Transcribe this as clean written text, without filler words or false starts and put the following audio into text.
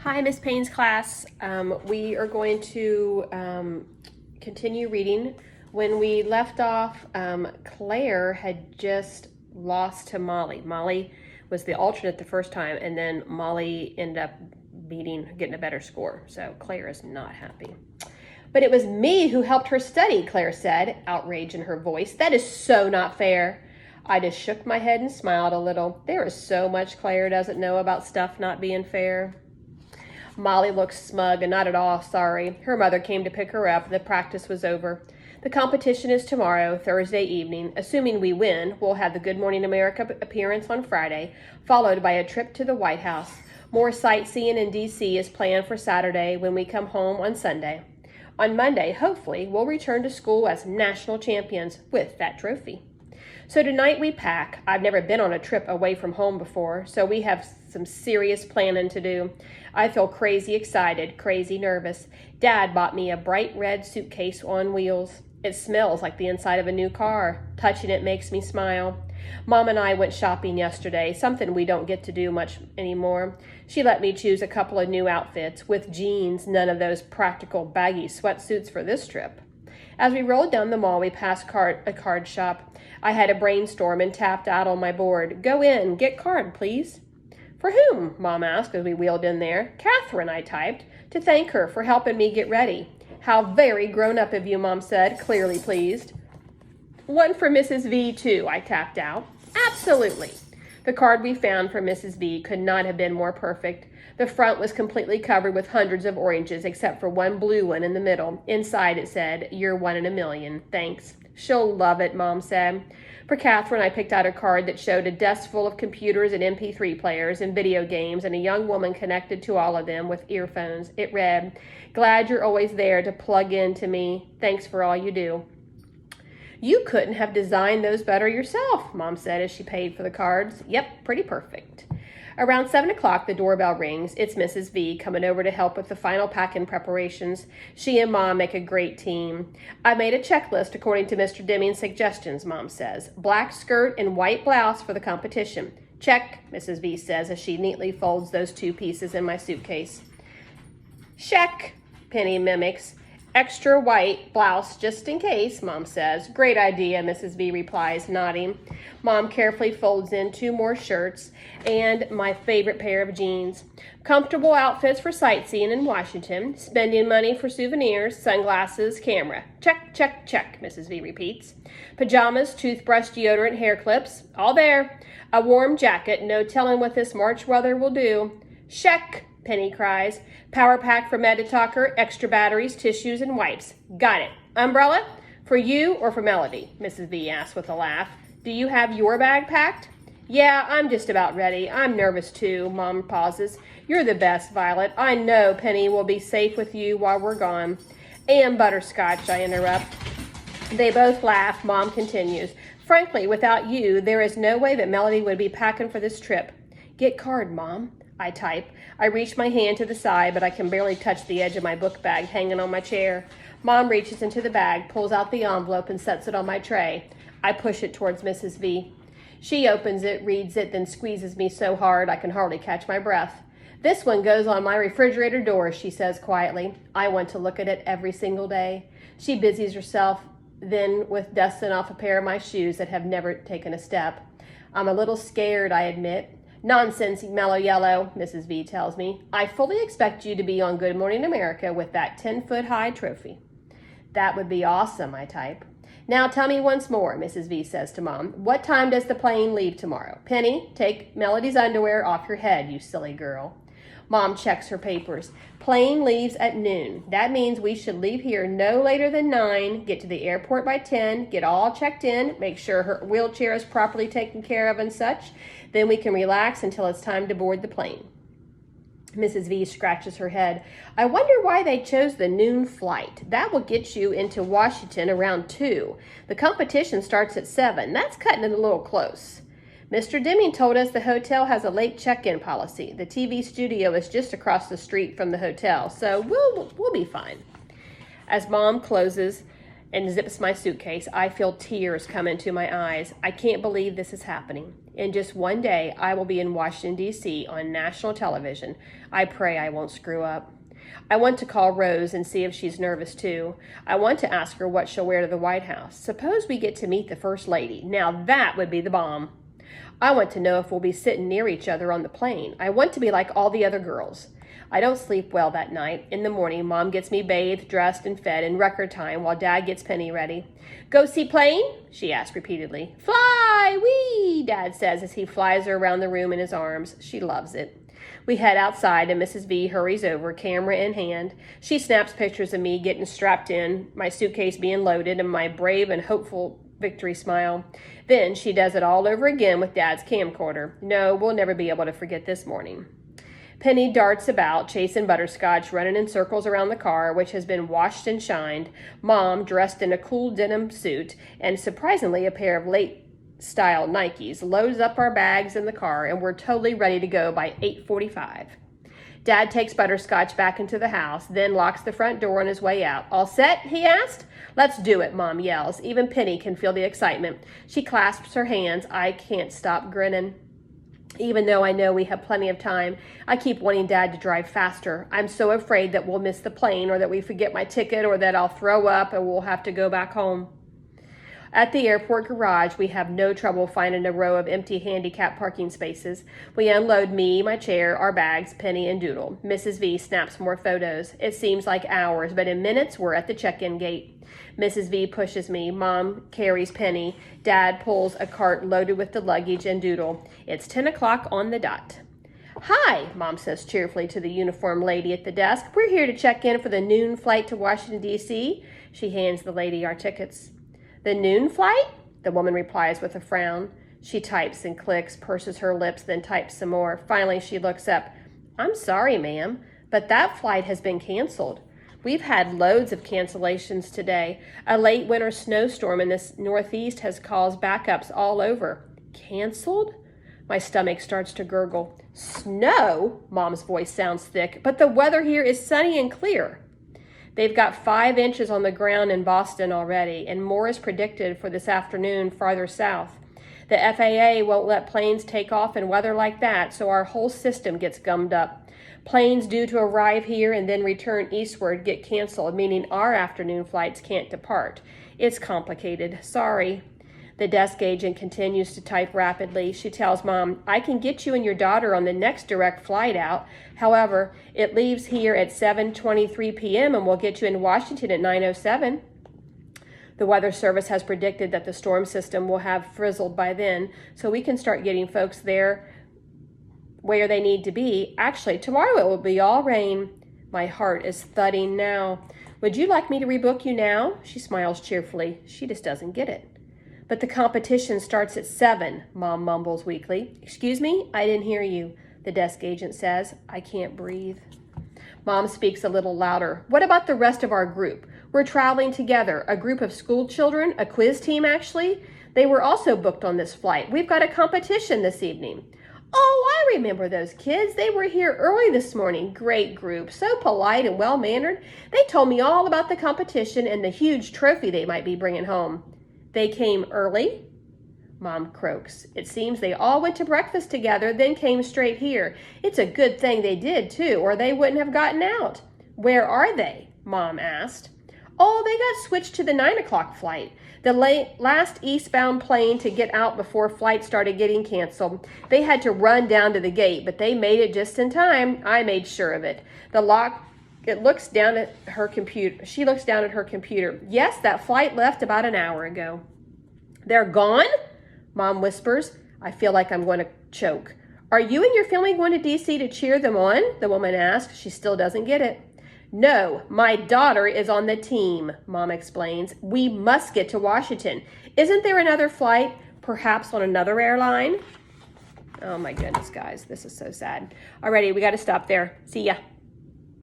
Hi, Miss Payne's class. We are going to continue reading. When we left off, Claire had just lost to Molly. Molly was the alternate the first time, and then Molly ended up getting a better score. So Claire is not happy. But it was me who helped her study, Claire said, outrage in her voice. That is so not fair. I just shook my head and smiled a little. There is so much Claire doesn't know about stuff not being fair. Molly looked smug and not at all sorry. Her mother came to pick her up and the practice was over. The competition is tomorrow, Thursday evening. Assuming we win, we'll have the Good Morning America appearance on Friday, followed by a trip to the White House. More sightseeing in D.C. is planned for Saturday when we come home on Sunday. On Monday, hopefully, we'll return to school as national champions with that trophy. So tonight we pack. I've never been on a trip away from home before, so we have some serious planning to do. I feel crazy excited, crazy nervous. Dad bought me a bright red suitcase on wheels. It smells like the inside of a new car. Touching it makes me smile. Mom and I went shopping yesterday, something we don't get to do much anymore. She let me choose a couple of new outfits with jeans, none of those practical baggy sweatsuits for this trip. As we rolled down the mall, we passed a card shop. I had a brainstorm and tapped out on my board. Go in, get card, please. For whom? Mom asked as we wheeled in there. Catherine, I typed, to thank her for helping me get ready. How very grown up of you, Mom said, clearly pleased. One for Mrs. V, too, I tapped out. Absolutely. The card we found for Mrs. V could not have been more perfect. The front was completely covered with hundreds of oranges, except for one blue one in the middle. Inside it said, "You're one in a million. Thanks." She'll love it, Mom said. For Catherine, I picked out a card that showed a desk full of computers and MP3 players and video games and a young woman connected to all of them with earphones. It read, "Glad you're always there to plug in to me. Thanks for all you do." You couldn't have designed those better yourself, Mom said as she paid for the cards. Yep, pretty perfect. Around 7 o'clock, the doorbell rings. It's Mrs. V coming over to help with the final packing preparations. She and Mom make a great team. I made a checklist according to Mr. Deming's suggestions, Mom says. Black skirt and white blouse for the competition. Check, Mrs. V says as she neatly folds those two pieces in my suitcase. Check, Penny mimics. Extra white blouse just in case, Mom says. Great idea, Mrs. V replies, nodding. Mom carefully folds in two more shirts and my favorite pair of jeans. Comfortable outfits for sightseeing in Washington. Spending money for souvenirs, sunglasses, camera. Check, check, check, Mrs. V repeats. Pajamas, toothbrush, deodorant, hair clips. All there. A warm jacket. No telling what this March weather will do. Check, Penny cries. Power pack for Meditalker, extra batteries, tissues, and wipes. Got it. Umbrella? For you or for Melody? Mrs. V asked with a laugh. Do you have your bag packed? Yeah, I'm just about ready. I'm nervous too, Mom pauses. You're the best, Violet. I know Penny will be safe with you while we're gone. And butterscotch, I interrupt. They both laugh. Mom continues. Frankly, without you, there is no way that Melody would be packing for this trip. Get card, Mom. I type. I reach my hand to the side, but I can barely touch the edge of my book bag hanging on my chair. Mom reaches into the bag, pulls out the envelope, and sets it on my tray. I push it towards Mrs. V. She opens it, reads it, then squeezes me so hard I can hardly catch my breath. This one goes on my refrigerator door, she says quietly. I want to look at it every single day. She busies herself then with dusting off a pair of my shoes that have never taken a step. I'm a little scared, I admit. Nonsense, mellow yellow, Mrs. V tells me. I fully expect you to be on Good Morning America with that 10-foot-high trophy. That would be awesome, I type. Now tell me once more, Mrs. V says to Mom. What time does the plane leave tomorrow? Penny, take Melody's underwear off your head, you silly girl. Mom checks her papers. Plane leaves at noon. That means we should leave here no later than 9, get to the airport by 10, get all checked in, make sure her wheelchair is properly taken care of and such. Then we can relax until it's time to board the plane. Mrs. V scratches her head. I wonder why they chose the noon flight. That will get you into Washington around 2. The competition starts at 7. That's cutting it a little close. Mr. Deming told us the hotel has a late check-in policy. The TV studio is just across the street from the hotel, so we'll be fine. As Mom closes and zips my suitcase. I feel tears come into my eyes. I can't believe this is happening. In just one day, I will be in Washington, D.C. on national television. I pray I won't screw up. I want to call Rose and see if she's nervous too. I want to ask her what she'll wear to the White House. Suppose we get to meet the First Lady. Now that would be the bomb. I want to know if we'll be sitting near each other on the plane. I want to be like all the other girls. I don't sleep well that night. In the morning, Mom gets me bathed, dressed, and fed in record time while Dad gets Penny ready. Go see plane? She asks repeatedly. Fly! Wee! Dad says as he flies her around the room in his arms. She loves it. We head outside and Mrs. V hurries over, camera in hand. She snaps pictures of me getting strapped in, my suitcase being loaded, and my brave and hopeful victory smile. Then she does it all over again with Dad's camcorder. No, we'll never be able to forget this morning. Penny darts about, chasing Butterscotch, running in circles around the car, which has been washed and shined. Mom, dressed in a cool denim suit and surprisingly a pair of late-style Nikes, loads up our bags in the car, and we're totally ready to go by 8:45. Dad takes Butterscotch back into the house, then locks the front door on his way out. All set? He asked. Let's do it, Mom yells. Even Penny can feel the excitement. She clasps her hands. I can't stop grinning. Even though I know we have plenty of time, I keep wanting Dad to drive faster. I'm so afraid that we'll miss the plane or that we forget my ticket or that I'll throw up and we'll have to go back home. At the airport garage, we have no trouble finding a row of empty handicap parking spaces. We unload me, my chair, our bags, Penny, and Doodle. Mrs. V snaps more photos. It seems like hours, but in minutes, we're at the check-in gate. Mrs. V pushes me. Mom carries Penny. Dad pulls a cart loaded with the luggage and Doodle. It's 10 o'clock on the dot. Hi, Mom says cheerfully to the uniformed lady at the desk. We're here to check in for the noon flight to Washington, D.C. She hands the lady our tickets. The noon flight? The woman replies with a frown. She types and clicks, purses her lips, then types some more. Finally, she looks up. I'm sorry, ma'am, but that flight has been canceled. We've had loads of cancellations today. A late winter snowstorm in the Northeast has caused backups all over. Canceled? My stomach starts to gurgle. Snow? Mom's voice sounds thick, but the weather here is sunny and clear. They've got 5 inches on the ground in Boston already, and more is predicted for this afternoon farther south. The FAA won't let planes take off in weather like that, so our whole system gets gummed up. Planes due to arrive here and then return eastward get canceled, meaning our afternoon flights can't depart. It's complicated. Sorry. The desk agent continues to type rapidly. She tells Mom, I can get you and your daughter on the next direct flight out. However, it leaves here at 7:23 p.m. and we'll get you in Washington at 9:07. The Weather Service has predicted that the storm system will have frizzled by then, so we can start getting folks there where they need to be. Actually, tomorrow it will be all rain. My heart is thudding now. Would you like me to rebook you now? She smiles cheerfully. She just doesn't get it. But the competition starts at 7, Mom mumbles weakly. Excuse me? I didn't hear you, the desk agent says. I can't breathe. Mom speaks a little louder. What about the rest of our group? We're traveling together, a group of school children, a quiz team actually. They were also booked on this flight. We've got a competition this evening. Oh, I remember those kids. They were here early this morning. Great group, so polite and well-mannered. They told me all about the competition and the huge trophy they might be bringing home. They came early? Mom croaks. It seems they all went to breakfast together, then came straight here. It's a good thing they did, too, or they wouldn't have gotten out. Where are they? Mom asked. Oh, they got switched to the 9 o'clock flight. The last eastbound plane to get out before flights started getting canceled. They had to run down to the gate, but they made it just in time. I made sure of it. She looks down at her computer. Yes, that flight left about an hour ago. They're gone? Mom whispers. I feel like I'm going to choke. Are you and your family going to D.C. to cheer them on? The woman asks. She still doesn't get it. No, my daughter is on the team, Mom explains. We must get to Washington. Isn't there another flight, perhaps on another airline? Oh my goodness, guys, this is so sad. Alrighty, we got to stop there. See ya.